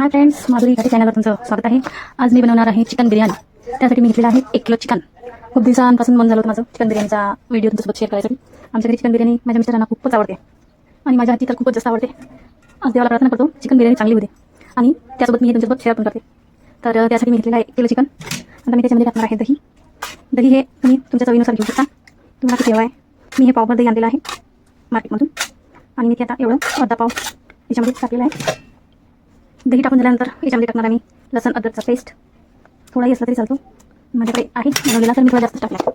Hi friends, Madhuri घाटे चॅनलवर तुमचं स्वागत आहे. आज मी बनवणार आहे चिकन बिर्याणी. त्यासाठी मी घेतलेला आहे 1 किलो चिकन. खूप दिवसांपासून मन झालं होतं माझं चिकन बिर्याणीचा व्हिडिओ तुमच्यासोबत शेअर करायसाठी. आमच्या घरी चिकन बिर्याणी माझ्या मिस्टरांना खूपच आवडते आणि माझ्या हाती तर खूपच जास्त आवडते. आज देवाला प्रार्थना करतो चिकन बिर्याणी चांगली होते आणि त्यासोबत मी हे तुमच्यासोबत शेअर पण करते. तर त्यासाठी मी घेतलेला आहे 1 किलो चिकन. आता मी त्याच्यामध्ये टाकणार आहे दही. दही हे तुम्ही तुमच्या चवीनुसार घेऊ शकता. तुम्हाला किती हवं आहे. मी हे पावभर दही आणलेलं आहे मार्केटमधून आणि मी ते आता एवढं अर्धा पाव याच्यामध्ये टाकलेलं आहे. दही टाकून झाल्यानंतर याच्यामध्ये टाकणार आम्ही लसूण अद्रकचा पेस्ट. थोडाही असला तरी चालतो, माझ्याकडे आहे बनवलेला तर मी थोडा जास्त टाकला.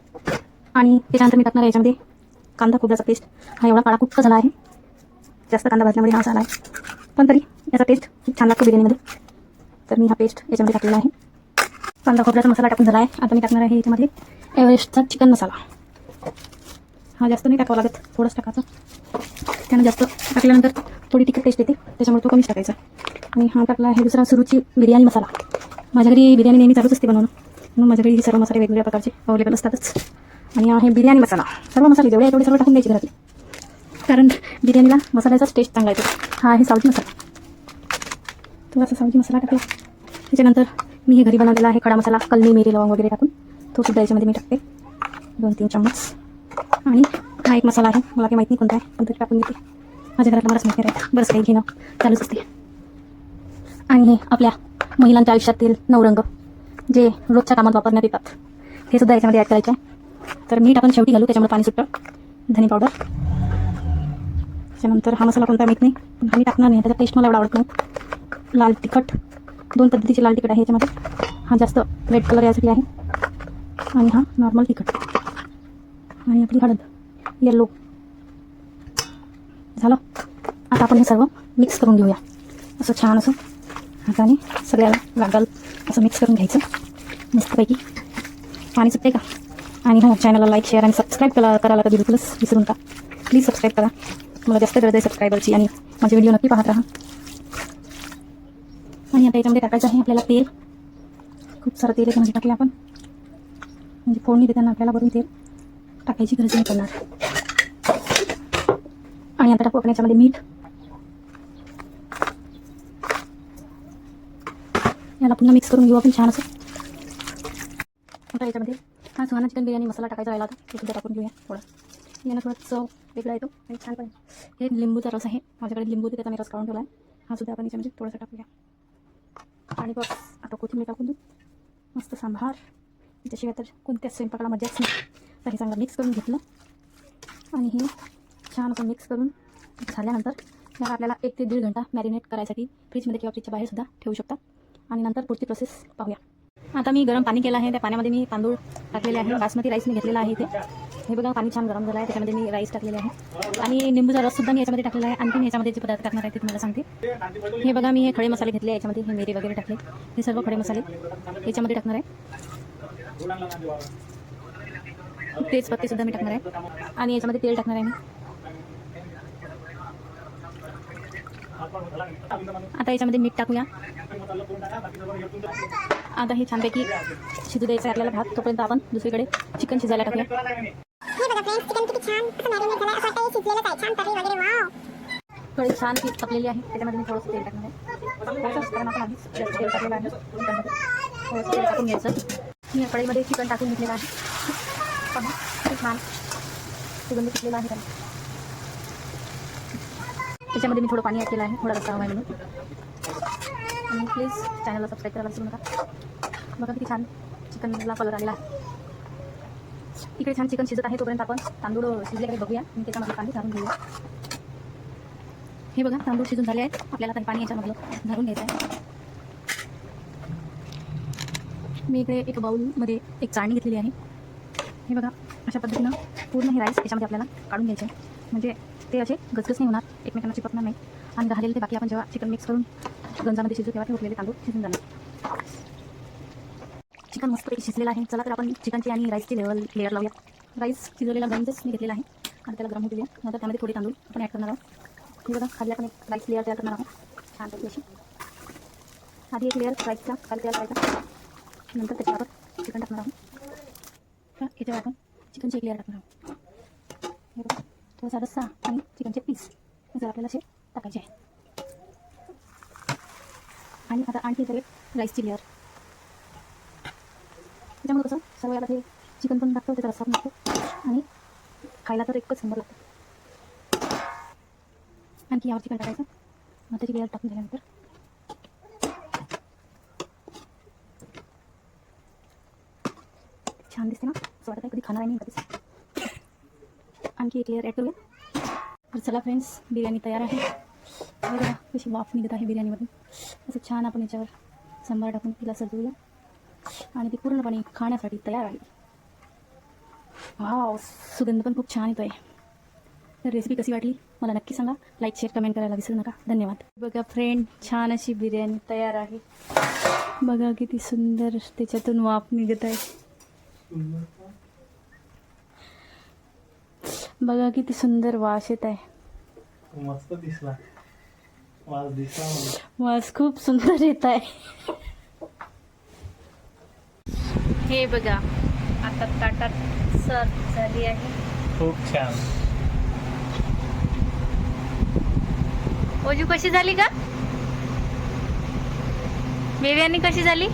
आणि त्याच्यानंतर मी टाकणार आहे याच्यामध्ये कांदा खोबऱ्याचा पेस्ट. हा एवढा काळा खूप झाला आहे, जास्त कांदा भाजल्यामुळे हा असा आला आहे, पण तरी याचा टेस्ट खूप छान लागतो बिर्याणीमध्ये. तर मी हा पेस्ट याच्यामध्ये टाकलेला आहे. कांदा खोबऱ्याचा मसाला टाकून झाला आहे. आता मी टाकणार आहे याच्यामध्ये एव्हरेस्टचा चिकन मसाला. हा जास्त नाही टाकावा लागत, थोडंच टाकायचं. त्यानं जास्त टाकल्यानंतर थोडी तिखट टेस्ट येते, त्याच्यामुळे तो कमीच टाकायचा. आणि हा टाकला आहे दुसरा सुरुची बिर्याणी मसाला. माझ्या घरी बिर्याणी नेहमी चालूच असते बनवणं, म्हणून माझ्या घरी हे सर्व मसाले वेगवेगळ्या प्रकारचे अवेलेबल असतातच. आणि आहे बिर्याणी मसाला. सर्व मसाले जेवढे आहे तेवढे सर्व टाकून द्यायचे घरातले, कारण बिर्याणीला मसाल्याचाच टेस्ट चांगला येतो. हा आहे सावजी मसाला. थोडासा सावजी मसाला टाकला. त्याच्यानंतर मी हे घरी बनवलेला आहे खडा मसाला, कलमी मिरी लवंग वगैरे टाकून तो सुद्धा याच्यामध्ये मी टाकते 2-3 चम्मच. आणि हा एक मसाला आहे, मला काही माहिती नाही कोणता आहे, पण तरी टाकून देते. माझ्या घरात मलाच माहिती आहे, बरंच काही घेणं चालूच असते. आणि हे आपल्या महिलांच्या आयुष्यातील नवरंग जे रोजच्या कामात वापरण्यात येतात, हे सुद्धा याच्यामध्ये ॲड करायचे आहे. तर मीठ आपण शेवटी घालू, त्याच्यामुळे पाणी सुटतं. धनी पावडर. त्याच्यानंतर हा मसाला कोणता माहीत नाही, पण हा मी टाकणार नाही, त्याचा टेस्ट मला एवढा आवडत नाही. लाल तिखट, 2 पद्धतीचे लाल तिखट आहे याच्यामध्ये. हा जास्त रेड कलर यासाठी आहे आणि हा नॉर्मल तिखट. आणि आपली हळद येल्लो. झालं. आता आपण हे सर्व मिक्स करून घेऊया, असं छान असं हाताने सगळ्याला लागल असं मिक्स करून घ्यायचं मस्तपैकी. पाणी सुटते का. आणि हो, चॅनलला लाईक शेअर आणि सबस्क्राईब करायला कधी बिलकुलच विसरू नका. प्लीज सबस्क्राईब करा, मला जास्त गरज आहे सबस्क्रायबरची. आणि माझे व्हिडिओ नक्की पाहत राहा. आणि आता याच्यामध्ये टाकायचं आहे आपल्याला तेल. खूप सारं तेल याच्यामध्ये टाकलं आपण, म्हणजे फोडणी देताना आपल्याला भरून तेल टाकायची गरज नाही पडणार. आणि आता टाकू आपण याच्यामध्ये मीठ. याला पुन्हा मिक्स करून घेऊ आपण छान असं. आता याच्यामध्ये हा सुहाना चिकन बिर्याणी मसाला टाकायचा राहिला होता, तो सुद्धा टाकून घेऊया थोडा. यानं थोडा चव वेगळा येतो आणि छान पण. हे लिंबूचा रस आहे, माझ्याकडे लिंबू होते त्याचा मी रस काढून ठेवला आहे. हा सुद्धा आपण याच्यामध्ये थोडासा टाकूया. आणि बस आता कोथिंबीर टाकून देऊ. मस्त सांभार. त्याच्याशिवाय तर कोणत्याच स्वयंपाकाला मजाच नाही. तर हे चांगलं मिक्स करून घेतलं आणि हे छान असं मिक्स करून झाल्यानंतर याला आपल्याला 1 ते 1.5 घंटा मॅरिनेट करायसाठी फ्रीजमध्ये किंवा फ्रीजच्या बाहेर सुद्धा ठेवू शकता. आणि नंतर पुढची प्रोसेस पाहूया. आता मी गरम पाणी केलं आहे, त्या पाण्यामध्ये मी तांदूळ टाकलेले आहे. बासमती राईस मी घेतलेला आहे इथे. हे बघा पाणी छान गरम झालं आहे, त्याच्यामध्ये मी राईस टाकलेले आहे आणि लिंबूचा रससुद्धा मी याच्यामध्ये टाकलेला आहे. आणखी याच्यामध्ये जे पदार्थ टाकणार आहे ते तुम्हाला सांगते. हे बघा मी हे खडे मसाले घेतले, याच्यामध्ये हे मिरी वगैरे टाकले. हे सर्व खडे मसाले याच्यामध्ये टाकणार आहे. तेजपत्तेसुद्धा मी टाकणार आहे आणि याच्यामध्ये तेल टाकणार आहे मी. आता याच्यामध्ये मीठ टाकूया. आता हे छानपैकी शिजू द्यायचं आहे आपल्याला भात, तोपर्यंत आपण दुसरीकडे चिकन शिजायला टाकूया. हे बघा फ्रेंड्स, चिकन किती छान असं मॅरिनेट झालं, असं वाटतं शिजलेलंच आहे, छान तर्री वगैरे. वाव. थोडी छान पीठ तपलेली आहे, त्याच्यामध्ये मी थोडंसं तेल टाकणार आहे. कारण आपण आधीच जास्त तेल टाकलेलं आहे चिकनमध्ये. थोडंसं तेल टाकून घ्यायचं. मी या कढईमध्ये चिकन टाकून घेतलेलं आहे. पहा खूप छान सुगंध सुटलेला आहे त्याला. त्याच्यामध्ये मी थोडं पाणी ॲड केलं आहे, थोडा रस्सा हवा आहे म्हणून. आणि प्लीज चॅनलला सबस्क्राईब करायला विसरू नका. बघा किती छान चिकनला कलर आलेला आहे. इकडे छान चिकन शिजत आहे, तोपर्यंत आपण तांदूळ शिजल्याकडे बघूया आणि त्याच्यामध्ये पाणी झारून घेऊया. हे बघा तांदूळ शिजून झाले आहेत, आपल्याला काही पाणी याच्यामधलं झारून घ्यायचं आहे. मी इकडे एक बाउलमध्ये एक चाळणी घेतलेली आहे. हे बघा अशा पद्धतीनं पूर्ण हे राईस याच्यामध्ये आपल्याला काढून घ्यायचे आहे, म्हणजे ते असे गचगच नाही होणार, एकमेकांना चिपकणार नाही. आणि राहिलेले ते बाकी आपण जेव्हा चिकन मिक्स करून गंजामध्ये शिजू तेव्हा ते उरलेले तांदूळ शिजून जाणार. चिकन मस्तपैकी शिजलेलं आहे. चला तर आपण चिकनची आणि राईसची लेअर लावूया. राईस शिजवलेला गंजच मी घेतलेला आहे आणि त्याला गरम होऊ देऊया. नंतर त्यामध्ये थोडी तांदूळ आपण ॲड करणार आहोत. हे बघा खाली आपण एक राईस लेअर तयार करणार आहोत छानपैकी अशी. आधी एक लेअर राईसचा खाली तयार करायचा, नंतर त्याच्यावर चिकन टाकणार आहोत. तर याच्यावर आपण चिकनची एक लेअर टाकणार आहोत. हे बघा थोडासा रस्सा आणि चिकनचे पीस जर आपल्याला असे टाकायचे आहे. आणि आता आणखी इथे राईसची लेअर. त्याच्यामुळे कसं सर्व याला ते चिकन पण टाकतं, त्याचा रस्सा पण टाकतो आणि खायला तर एकच नंबर लागतं. आणखी यावर चिकन टाकायचं. मग त्याची लेअर टाकून झाल्यानंतर छान दिसते ना, असं वाटत आहे कधी खाणार आहे मी कधीच. आणखी एक लेअर ॲड करूया. तर चला फ्रेंड्स, बिर्याणी तयार आहे. बघा कशी वाफ निघत आहे बिर्याणीमधून. असं छान आपण याच्यावर सांबार टाकून तिला सजवूया आणि ती पूर्णपणे खाण्यासाठी तयार आहे. वाव, सुगंध पण खूप छान येतोय. तर रेसिपी कशी वाटली मला नक्की सांगा. लाईक शेअर कमेंट करायला विसरू नका. धन्यवाद. बघा फ्रेंड, छान अशी बिर्याणी तयार आहे. बघा किती सुंदर त्याच्यातून वाफ निघत आहे. बघा किती सुंदर वास येत आहे. मस्त दिसला. वास दिसला मला. वास खूप सुंदर येत आहे. हे बघा आता ताटात सर्व झाली आहे. खूप छान. ओजू कशी झाली का? बिर्याणी कशी झाली?